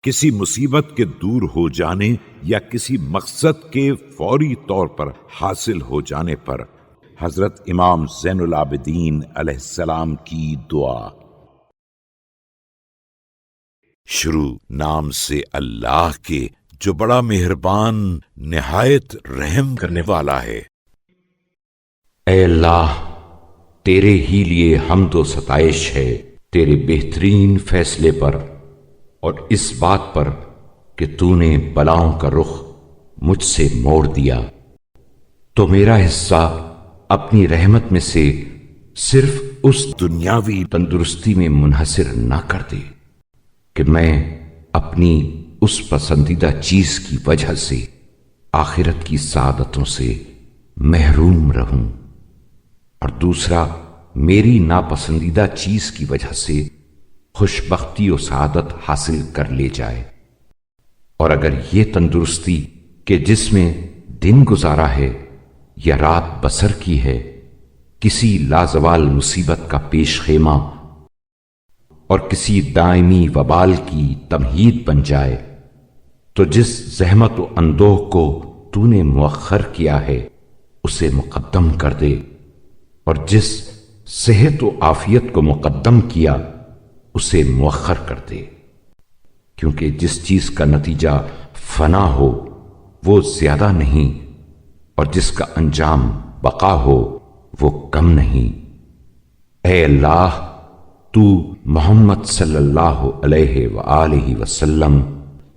کسی مصیبت کے دور ہو جانے یا کسی مقصد کے فوری طور پر حاصل ہو جانے پر حضرت امام زین العابدین علیہ السلام کی دعا۔ شروع نام سے اللہ کے جو بڑا مہربان نہایت رحم کرنے والا ہے۔ اے اللہ، تیرے ہی لیے حمد و ستائش ہے تیرے بہترین فیصلے پر اور اس بات پر کہ تو نے بلاؤں کا رخ مجھ سے موڑ دیا، تو میرا حصہ اپنی رحمت میں سے صرف اس دنیاوی تندرستی میں منحصر نہ کر دے کہ میں اپنی اس پسندیدہ چیز کی وجہ سے آخرت کی سعادتوں سے محروم رہوں، اور دوسرا میری ناپسندیدہ چیز کی وجہ سے خوش بختی و سعادت حاصل کر لے جائے۔ اور اگر یہ تندرستی کہ جس میں دن گزارا ہے یا رات بسر کی ہے کسی لازوال مصیبت کا پیش خیمہ اور کسی دائمی وبال کی تمہید بن جائے، تو جس زحمت و اندوہ کو تو نے مؤخر کیا ہے اسے مقدم کر دے، اور جس صحت و عافیت کو مقدم کیا اسے مؤخر کر دے، کیونکہ جس چیز کا نتیجہ فنا ہو وہ زیادہ نہیں، اور جس کا انجام بقا ہو وہ کم نہیں۔ اے اللہ، تو محمد صلی اللہ علیہ وآلہ وسلم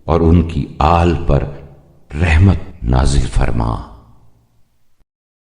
اور ان کی آل پر رحمت نازل فرما۔